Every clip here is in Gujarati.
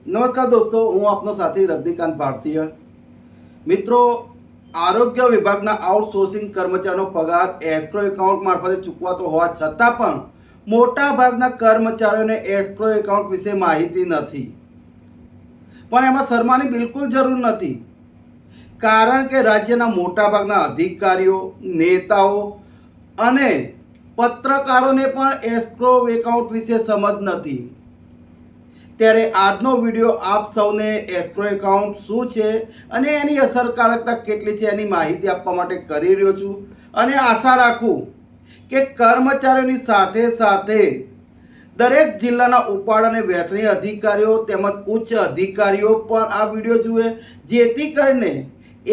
નમસ્કાર દોસ્તો, હું આપનો સાથી રજનીકાંત ભારતીય. મિત્રો, આરોગ્ય વિભાગના આઉટસોર્સિંગ કર્મચારીનો પગાર એસ્ક્રો એકાઉન્ટ મારફતે ચૂકવાતો હોવા છતાં પણ મોટા ભાગના કર્મચારીઓને એસ્ક્રો એકાઉન્ટ વિશે માહિતી નથી. પણ એમાં શરમાની બિલકુલ જરૂર નથી, કારણ કે રાજ્યના મોટાભાગના અધિકારીઓ, નેતાઓ અને પત્રકારોને પણ એસ્ક્રો એકાઉન્ટ વિશે સમજ નથી. ત્યારે આજનો વિડીયો આપ સૌને એસ્ક્રો એકાઉન્ટ શું છે અને એની અસરકારકતા કેટલી છે એની માહિતી આપવા માટે કરી રહ્યો છું. અને આશા રાખું કે કર્મચારીઓની સાથે સાથે દરેક જિલ્લાના ઉપાડ અને વહેંચણી અધિકારીઓ તેમજ ઉચ્ચ અધિકારીઓ પણ આ વિડીયો જુએ, જેથી કરીને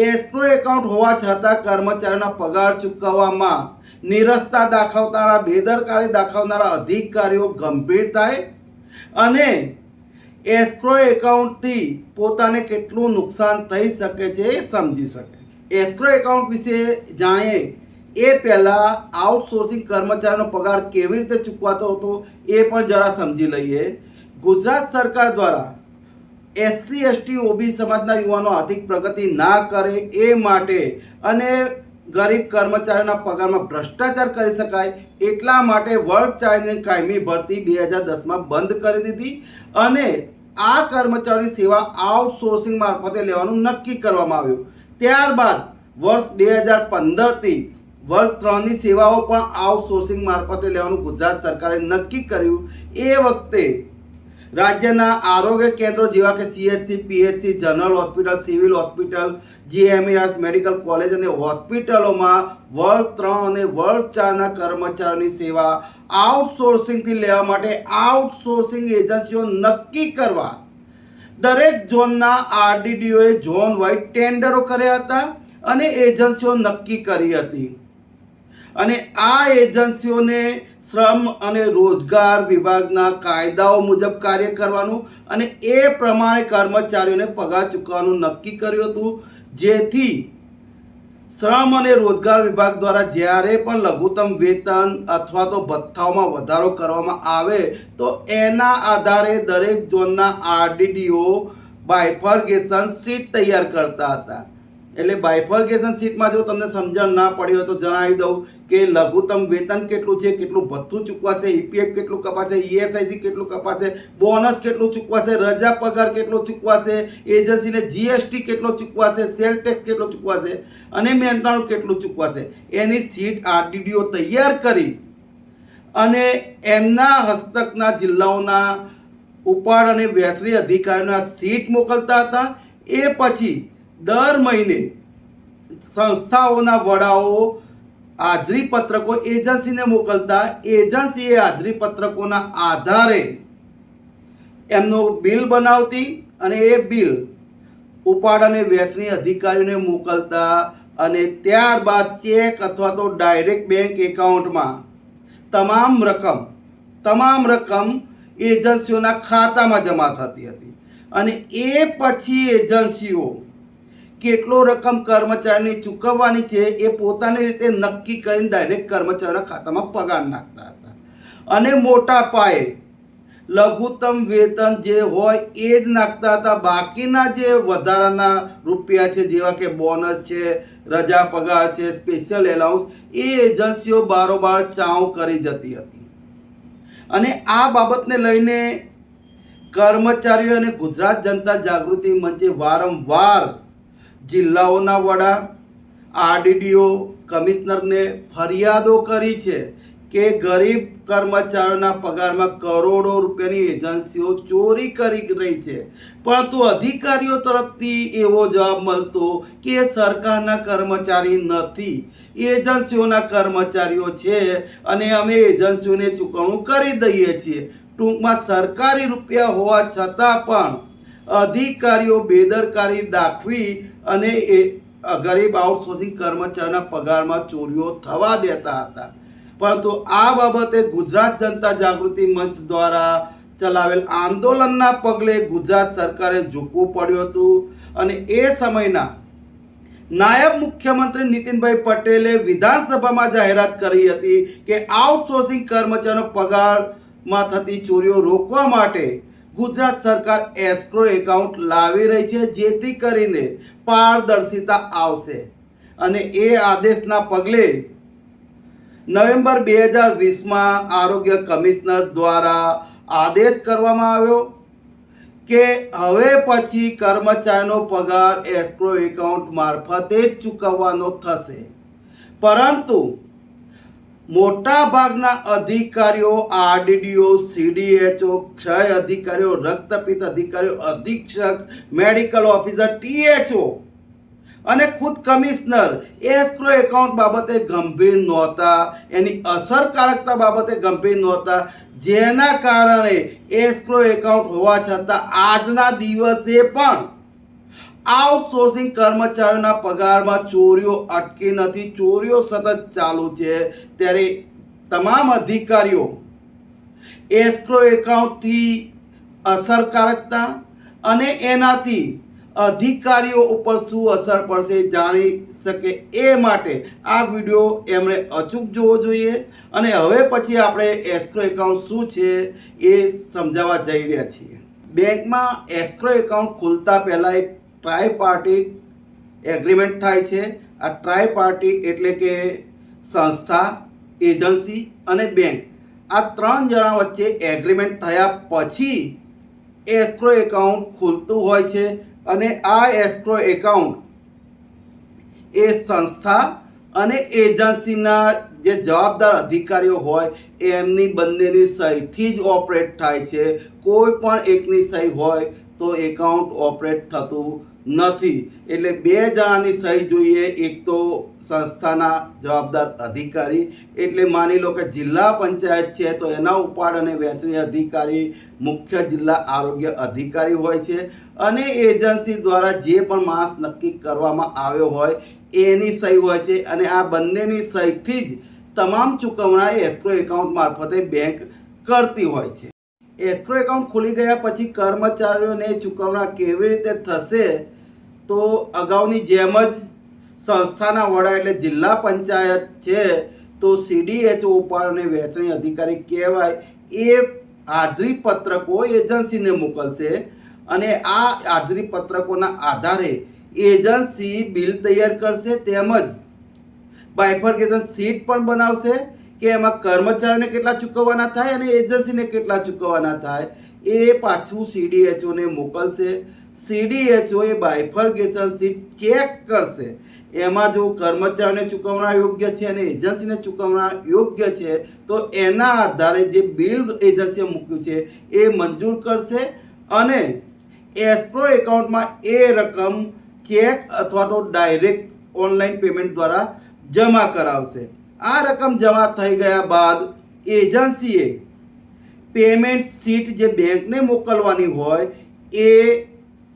એસ્ક્રો એકાઉન્ટ હોવા છતાં કર્મચારીઓના પગાર ચૂકવવામાં નિરસતા દાખવનારા, બેદરકારી દાખવનારા અધિકારીઓ ગંભીર થાય અને એસ્ક્રો એકાઉન્ટથી પોતાને કેટલું નુકસાન થઈ શકે છે એ સમજી શકે. એસ્ક્રો એકાઉન્ટ વિશે જાણીએ એ પહેલાં આઉટસોર્સિંગ કર્મચારીનો પગાર કેવી રીતે ચૂકવાતો હતો એ પણ જરા સમજી લઈએ. ગુજરાત સરકાર દ્વારા SC ST OB સમાજના યુવાનો આર્થિક પ્રગતિ ના કરે એ માટે અને ગરીબ કર્મચારીઓના પગારમાં ભ્રષ્ટાચાર કરી શકાય એટલા માટે વર્ગ ચાર્જની કાયમી ભરતી 2010માં બંધ કરી દીધી અને આ કર્મચારીની સેવા આઉટસોર્સિંગ મારફતે લેવાનું નક્કી કરવામાં આવ્યું. ત્યારબાદ વર્ષ 2015થી વર્ગ 3ની સેવાઓ પણ આઉટસોર્સિંગ મારફતે લેવાનું ગુજરાત સરકારે નક્કી કર્યું. એ વખતે રાજ્યના આરોગ્ય કેન્દ્રો જેવા કે CHC, PHC, general hospital, civil hospital, GMERS medical college અને હોસ્પિટલોમાં વર્ગ 3 અને વર્ગ 4ના કર્મચારીઓની સેવા આઉટસોર્સિંગથી લેવા માટે આઉટસોર્સિંગ એજન્સીઓ નક્કી કરવા દરેક ઝોનના RDDOએ ઝોન વાઇઝ ટેન્ડરો કર્યા હતા અને એજન્સીઓ નક્કી કરી હતી. અને આ એજન્સીઓને શ્રમ અને રોજગાર વિભાગના કાયદાઓ મુજબ કાર્ય કરવાનું અને એ પ્રમાણે કર્મચારીઓને પગાર ચૂકવવાનું નક્કી કર્યું હતું. જેથી શ્રમ અને રોજગાર વિભાગ દ્વારા જ્યારે પણ લઘુત્તમ વેતન અથવા તો ભથ્થાઓમાં વધારો કરવામાં આવે તો એના આધારે દરેક ઝોનના RDDO બાયફર્ગેશન શીટ તૈયાર કરતા હતા. એટલે બાયફર્ગેશન શીટમાં જો તમને સમજણ ના પડી હોય તો જણાવી દઉં કે લઘુત્તમ વેતન કેટલું છે, કેટલું ભથ્થું ચૂકવાશે, EPF કેટલું કપાશે, ESIC કેટલું કપાશે, બોનસ કેટલું ચૂકવાશે, રજા પગાર કેટલો ચૂકવાશે, એજન્સીને GST કેટલો ચૂકવાશે, સેલ ટેક્સ કેટલો ચૂકવાશે અને મહેનતાણું કેટલું ચૂકવાશે એની શીટ RDDO તૈયાર કરી અને એમના હસ્તકના જિલ્લાઓના ઉપાડ અને વહેંચણી અધિકારીઓના શીટ મોકલતા હતા. એ પછી દર મહિને સંસ્થાઓના વડાઓ હાજરી પત્રકો એજન્સીને મોકલતા. એજન્સીએ હાજરી પત્રકોના આધારે એમનું બિલ બનાવતી અને એ બિલ ઉપાડ અને વહેંચણી અધિકારીઓને મોકલતા અને ત્યારબાદ ચેક અથવા તો ડાયરેક્ટ બેંક એકાઉન્ટમાં તમામ રકમ એજન્સીઓના ખાતામાં જમા થતી હતી. અને એ પછી એજન્સીઓ કેટલો રકમ કર્મચારીની ચૂકવવાની છે એ પોતાની રીતે નક્કી કરીને ડાયરેક્ટ કર્મચારીના ખાતામાં પગાર નાખતા હતા. અને મોટા પાયે લઘુત્તમ વેતન જે હોય એ જ નાખતા હતા. બાકીના જે વધારાના રૂપિયા છે જેવા કે બોનસ છે, રજા પગાર છે, સ્પેશિયલ એલાઉન્સ, એ એજન્સીઓ બારોબાર ચાઉ કરી જતી હતી. અને આ બાબતને લઈને કર્મચારીઓ અને ગુજરાત જનતા જાગૃતિ મંચે વારંવાર જિલ્લાઓના વડા, RDDO, કમિશનરને ફરિયાદો કરી છે કે ગરીબ કર્મચારીઓના પગારમાં કરોડો રૂપિયાની એજન્સીઓ ચોરી કરી રહી છે. પરંતુ અધિકારીઓ તરફથી એવો જવાબ મળતો કે સરકારના કર્મચારી નથી, એજન્સીઓના કર્મચારીઓ છે અને અમે એજન્સીઓને ચૂકવણું કરી દઈએ છીએ. ટૂંકમાં સરકારી રૂપિયા હોવા છતાં પણ અધિકારીઓ બેદરકારી દાખવી અને એ ગરીબ આઉટસોર્સિંગ કર્મચારીના પગારમાં ચોરીઓ થવા દેતા હતા. પરંતુ આ બાબતે ગુજરાત જનતા જાગૃતિ મંચ દ્વારા ચલાવેલ આંદોલનના પગલે ગુજરાત સરકારે ઝૂકવું પડ્યું હતું. અને એ સમયના નાયબ મુખ્યમંત્રી નીતિનભાઈ પટેલે વિધાનસભામાં જાહેરાત કરી હતી કે આઉટસોર્સિંગ કર્મચારીનો પગારમાં થતી ચોરીઓ રોકવા માટે ગુજરાત સરકાર એસ્ક્રો એકાઉન્ટ લાવી રહી છે, જેથી કરીને પારદર્શિતા આવશે. અને એ આદેશના પગલે નવેમ્બર 2020માં આરોગ્ય કમિશનર દ્વારા આદેશ કરવામાં આવ્યો કે હવે પછી કર્મચારીનો પગાર એસ્ક્રો એકાઉન્ટ મારફતે જ ચૂકવવાનો થશે. પરંતુ મોટા ભાગના અધિકારીઓ, આરડીડીઓ, સીડીએચઓ, ક્ષય અધિકારીઓ, રક્તપિત્ત અધિકારીઓ, અધિક્ષક, મેડિકલ ઓફિસર, ટીએચઓ અને ખુદ કમિશનર એસ્ક્રો એકાઉન્ટ બાબતે ગંભીર નહોતા, એની અસરકારકતા બાબતે ગંભીર નહોતા, જેના કારણે એસ્ક્રો એકાઉન્ટ હોવા છતાં આજના દિવસે પણ આઉટસોર્સિંગ કર્મચારીઓના પગારમાં ચોરીઓ અટકી નથી. ચોરીઓ સતત ચાલુ છે. ત્યારે તમામ અધિકારીઓ એસ્ક્રો એકાઉન્ટથી અસરકારકતા અને એનાથી અધિકારીઓ ઉપર શું અસર પડશે જાણી શકે એ માટે આ વિડીયો એમણે અચૂક જોવો જોઈએ. અને હવે પછી આપણે એસ્ક્રો એકાઉન્ટ શું છે એ સમજાવવા જઈ રહ્યા છીએ. બેંકમાં એસ્ક્રો એકાઉન્ટ ખોલતા પહેલાં એક ટ્રાયપાર્ટી એગ્રીમેન્ટ થાય છે. આ ટ્રાયપાર્ટી એટલે કે સંસ્થા, એજન્સી અને બેંક, આ ત્રણ જણા વચ્ચે એગ્રીમેન્ટ થયા પછી એસ્ક્રો એકાઉન્ટ ખુલતું હોય છે. અને આ એસ્ક્રો એકાઉન્ટ એ સંસ્થા અને એજન્સીના જે જવાબદાર અધિકારીઓ હોય એમની બંનેની સહીથી જ ઓપરેટ થાય છે. કોઈ પણ એકની સહી હોય તો એકાઉન્ટ ઓપરેટ થતું નથી. એટલે બે જણાની સહી જોઈએ. એક તો સંસ્થાના જવાબદાર અધિકારી, એટલે માની લો કે જિલ્લા પંચાયત છે તો એના ઉપાડ અને વહેંચણી અધિકારી મુખ્ય જિલ્લા આરોગ્ય અધિકારી હોય છે. અને એજન્સી દ્વારા જે પણ માસ નક્કી કરવામાં આવ્યો હોય એની સહી હોય છે. અને આ બંનેની સહીથી જ તમામ ચૂકવણા એસ્ક્રો એકાઉન્ટ મારફતે બેંક કરતી હોય છે. એસ્ક્રો એકાઉન્ટ ખુલી ગયા પછી કર્મચારીઓને ચૂકવણા કેવી રીતે થશે? તો અગાઉની જેમ જ સંસ્થાના વડા એટલે જિલ્લા પંચાયત છે તો સીડીએચઓ ઉપાડ અને વહેંચણી અધિકારી કહેવાય એ હાજરી પત્રકો એજન્સીને મોકલશે. અને આ હાજરી પત્રકોના આધારે એજન્સી બિલ તૈયાર કરશે, તેમજ બાયફર્કેશન શીટ પણ બનાવશે કે એમાં કર્મચારીઓને કેટલા ચૂકવવાના થાય અને એજન્સીને કેટલા ચૂકવવાના થાય એ પાછું સીડીએચઓને મોકલશે. સીડીએચઓ એ બાયફર્કેશન શીટ ચેક કરશે. એમાં જો કર્મચારીઓને ચૂકવણા યોગ્ય છે અને એજન્સીને ચૂકવણા યોગ્ય છે તો એના આધારે જે બિલ એજન્સીએ મૂક્યું છે એ મંજૂર કરશે અને એસ્ક્રો એકાઉન્ટમાં એ રકમ ચેક અથવા તો ડાયરેક્ટ ઓનલાઈન પેમેન્ટ દ્વારા જમા કરાવશે. આ રકમ જમા થઈ ગયા બાદ એજન્સીએ પેમેન્ટ શીટ જે બેંકને મોકલવાની હોય એ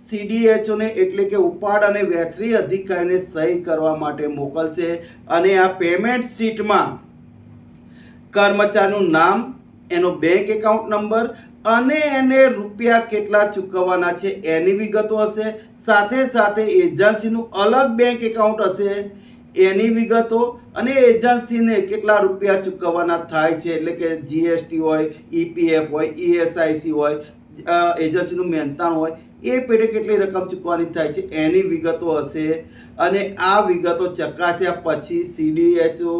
સીડીએચઓને એટલે કે ઉપાડ અને વહેંચણી અધિકારીને સહી કરવા માટે મોકલશે. અને આ પેમેન્ટ શીટમાં કર્મચારીનું નામ, એનો બેંક એકાઉન્ટ નંબર અને એને રૂપિયા કેટલા ચૂકવવાના છે એની વિગતો હશે. સાથે સાથે એજન્સીનું અલગ બેંક એકાઉન્ટ હશે એની વિગતો અને એજન્સીને કેટલા રૂપિયા ચૂકવવાના થાય છે એટલે કે જીએસટી હોય, ઈપીએફ હોય, ઈએસઆઈસી હોય, એજન્સીનું મહેનતાણ હોય એ પેટે કેટલી રકમ ચૂકવવાની થાય છે એની વિગતો હશે. અને આ વિગતો ચકાસ્યા પછી સીડીએચઓ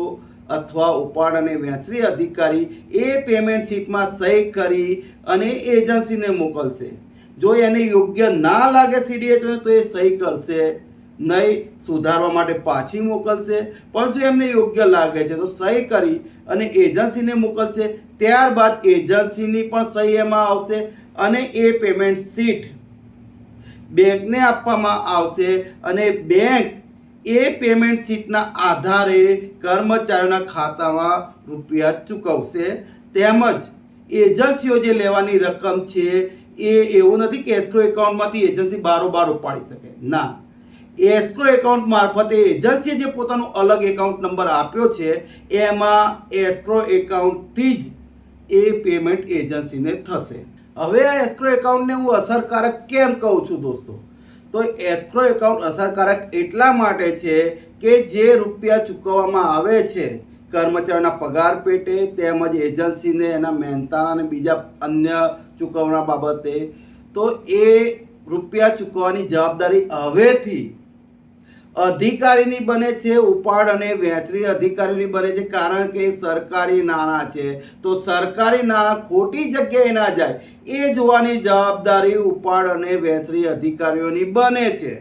અથવા ઉપાડ અને વહેંચણી અધિકારી એ પેમેન્ટ શીટમાં સહી કરી અને એજન્સીને મોકલશે. જો એને યોગ્ય ના લાગે સીડીએચઓને તો એ સહી કરશે નહીં, સુધારવા માટે પાછી મોકલશે. પણ જો એમને યોગ્ય લાગે છે તો સહી કરી અને એજન્સીને મોકલશે. ત્યારબાદ એજન્સીની પણ સહી એમાં આવશે અને એ પેમેન્ટ શીટ બેંકને આપવામાં આવશે અને બેંક એ પેમેન્ટ શીટના આધારે કર્મચારીઓના ખાતામાં રૂપિયા ચૂકવશે. તેમજ એજન્સીઓ જે લેવાની રકમ છે એ એવું નથી કે એસ્ક્રો એકાઉન્ટમાંથી એજન્સી બારોબાર ઉપાડી શકે. ના, એસ્ક્રો એકાઉન્ટ મારફતે એજન્સીએ જે પોતાનો અલગ એકાઉન્ટ નંબર આપ્યો છે એમાં એસ્ક્રો એકાઉન્ટથી જ એ પેમેન્ટ એજન્સીને થશે. હવે આ એસ્ક્રો એકાઉન્ટને હું અસરકારક કેમ કહું છું દોસ્તો? તો એસ્ક્રો એકાઉન્ટ અસરકારક એટલા માટે છે કે જે રૂપિયા ચૂકવવામાં આવે છે કર્મચારીઓના પગાર પેટે તેમજ એજન્સીને એના મહેનતાણા અને બીજા અન્ય ચૂકવણા બાબતે, તો એ રૂપિયા ચૂકવવાની જવાબદારી હવેથી અધિકારીની બને છે, ઉપાડ અને વહેંચણી અધિકારીની બને છે. કારણ કે સરકારી નાણાં છે, તો સરકારી નાણાં ખોટી જગ્યાએ ના જાય એ જોવાની જવાબદારી ઉપાડ અને વહેંચણી અધિકારીઓની બને છે.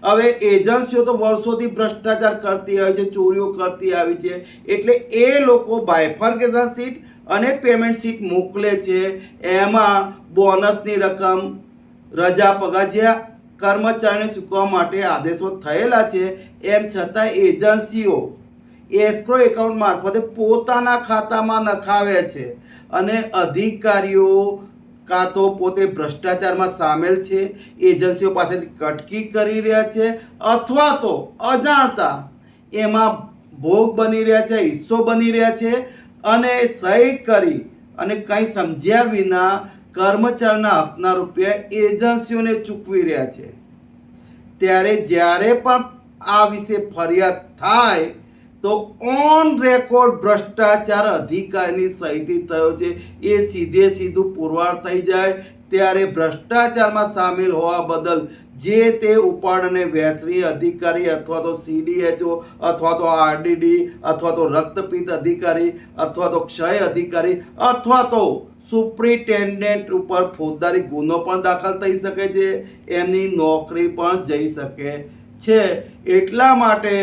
હવે એજન્સીઓ તો વર્ષોથી ભ્રષ્ટાચાર કરતી આવી છે, ચોરીઓ કરતી આવી છે, એટલે એ લોકો બાયફર્ગેશન સીટ અને પેમેન્ટ સીટ મોકલે છે. એમાં બોનસની રકમ, રજા, પગાર જે કર્મચારીને ચૂકવવા માટે આદેશો થયેલા છે, એમ છતાં એજન્સીઓ એસ્ક્રો એકાઉન્ટ મારફતે પોતાના ખાતામાં નખાવે છે અને અધિકારીઓ કાં તો પોતે ભ્રષ્ટાચારમાં સામેલ છે, એજન્સીઓ પાસેથી કટકી કરી રહ્યા છે, અથવા તો અજાણતા એમાં ભોગ બની રહ્યા છે, હિસ્સો બની રહ્યા છે અને સહી કરી અને કંઈ સમજ્યા વિના કર્મચારીના હકના રૂપિયા એજન્સીઓને ચૂકવી રહ્યા છે. ત્યારે જ્યારે પણ આ વિશે ફરિયાદ થાય તો ઓન રેકોર્ડ ભ્રષ્ટાચાર અધિકારીની સહીથી થયો છે એ સીધે સીધું પુરવાર થઈ જાય. ત્યારે ભ્રષ્ટાચારમાં સામેલ હોવા બદલ જે તે ઉપાડ અને વહેંચણી અધિકારી અથવા તો CDHO અથવા તો RDD અથવા તો રક્તપિત્ત અધિકારી અથવા તો ક્ષય અધિકારી અથવા તો સુપ્રિન્ટેન્ડન્ટ ઉપર ફોજદારી ગુનો પણ દાખલ થઈ શકે છે, એમની નોકરી પણ જઈ શકે છે. એટલા માટે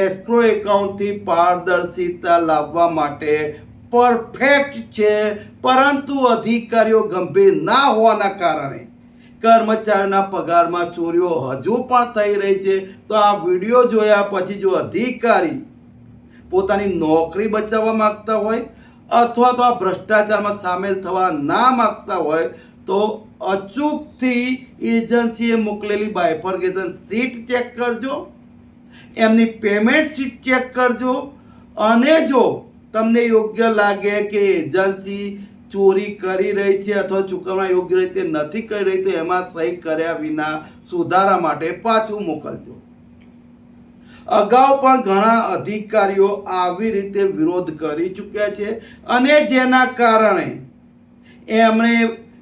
એસ્ક્રો એકાઉન્ટથી પારદર્શિતા લાવવા માટે પરફેક્ટ છે, પરંતુ અધિકારીઓ ગંભીર ના હોવાના કારણે કર્મચારીના પગારમાં ચોરીઓ હજુ પણ થઈ રહી છે. તો આ વિડીયો જોયા પછી જો અધિકારી પોતાની નોકરી બચાવવા માંગતા હોય અથવા તો આ ભ્રષ્ટાચારમાં સામેલ થવા ના માંગતા હોય તો અચૂકથી એજન્સીએ મોકલેલી બાયફર્ગેશન સીટ ચેક કરજો, એમની પેમેન્ટ સીટ ચેક કરજો અને જો તમને યોગ્ય લાગે કે એજન્સી ચોરી કરી રહી છે અથવા ચૂકવણા યોગ્ય રીતે નથી કરી રહી તો એમાં સહી કર્યા વિના સુધારા માટે પાછું મોકલજો. અગાઉ પણ ઘણા અધિકારીઓ આવી રીતે વિરોધ કરી ચૂક્યા છે અને જેના કારણે એમણે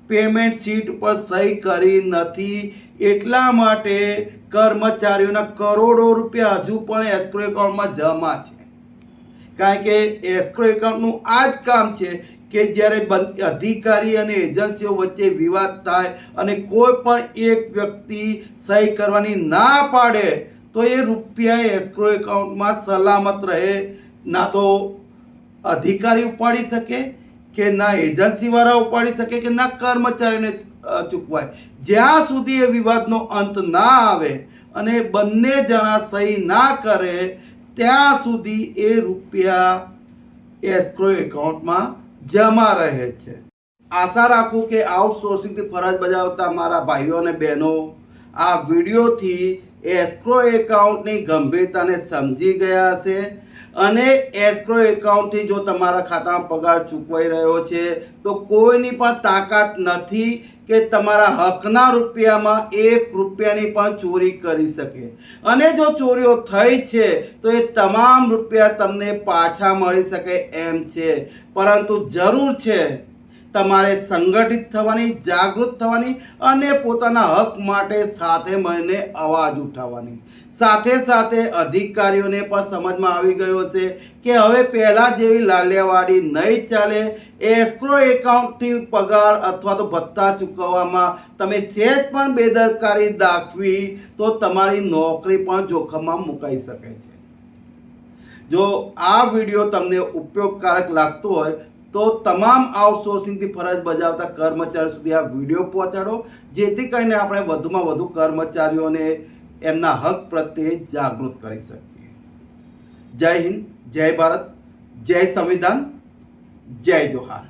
પેમેન્ટ સીટ પર સહી કરી નથી. એટલા માટે કર્મચારીઓના કરોડો રૂપિયા હજુ પણ એસ્ક્રો એકાઉન્ટમાં જમા છે. કારણ કે એસ્ક્રો એકાઉન્ટનું આ જ કામ છે કે જ્યારે અધિકારી અને એજન્સીઓ વચ્ચે વિવાદ થાય અને કોઈ પણ એક વ્યક્તિ સહી કરવાની ના પાડે તો એ રૂપિયા એસ્ક્રો એકાઉન્ટમાં સલામત રહે. ના તો અધિકારી ઉપાડી શકે કે ના એજન્સીવાળા ઉપાડી શકે કે ના કર્મચારીને ચૂકવાય. જ્યાં સુધી એ વિવાદનો અંત ના આવે અને બંને જણા સહી ના કરે ત્યાં સુધી એ રૂપિયા એસ્ક્રો એકાઉન્ટમાં જમા રહે છે. આશા રાખું કે આઉટસોર્સિંગથી ફરજ બજાવતા મારા ભાઈઓ અને બહેનો આ વિડીયોથી એસ્ક્રો એકાઉન્ટની ગંભીરતાને સમજી ગયા હશે અને એસ્ક્રો એકાઉન્ટથી જો તમારા ખાતામાં પગાર ચૂકવાઈ રહ્યો છે તો કોઈની પણ તાકાત નથી કે તમારા હકના રૂપિયામાં એક રૂપિયાની પણ ચોરી કરી શકે. અને જો ચોરીઓ થઈ છે તો એ તમામ રૂપિયા તમને પાછા મળી શકે એમ છે. પરંતુ જરૂર છે તમારે સંગઠિત થવાની, જાગૃત થવાની અને પોતાના હક માટે સાથે મળીને અવાજ ઉઠાવવાની. સાથે સાથે અધિકારીઓને પણ સમજમાં આવી ગયો છે કે હવે પહેલાં જેવી લાલિયાવાડી નહીં ચાલે. એસ્ક્રો એકાઉન્ટથી પગાર અથવા તો ભથ્થા ચૂકવવામાં તમે સહેજ પણ બેદરકારી દાખવી તો તમારી નોકરી પણ જોખમમાં મુકાઈ શકે છે. જો આ વિડીયો તમને ઉપયોગકારક લાગતો હોય તો તમામ આઉટસોર્સિંગથી ફરજ બજાવતા કર્મચારીઓ સુધી આ વિડીયો પહોંચાડો, જેથી કરીને આપણે વધુમાં વધુ કર્મચારીઓને એમના હક પ્રત્યે જાગૃત કરી શકીએ. જય હિન્દ, જય ભારત, જય સંવિધાન, જય જોહાર.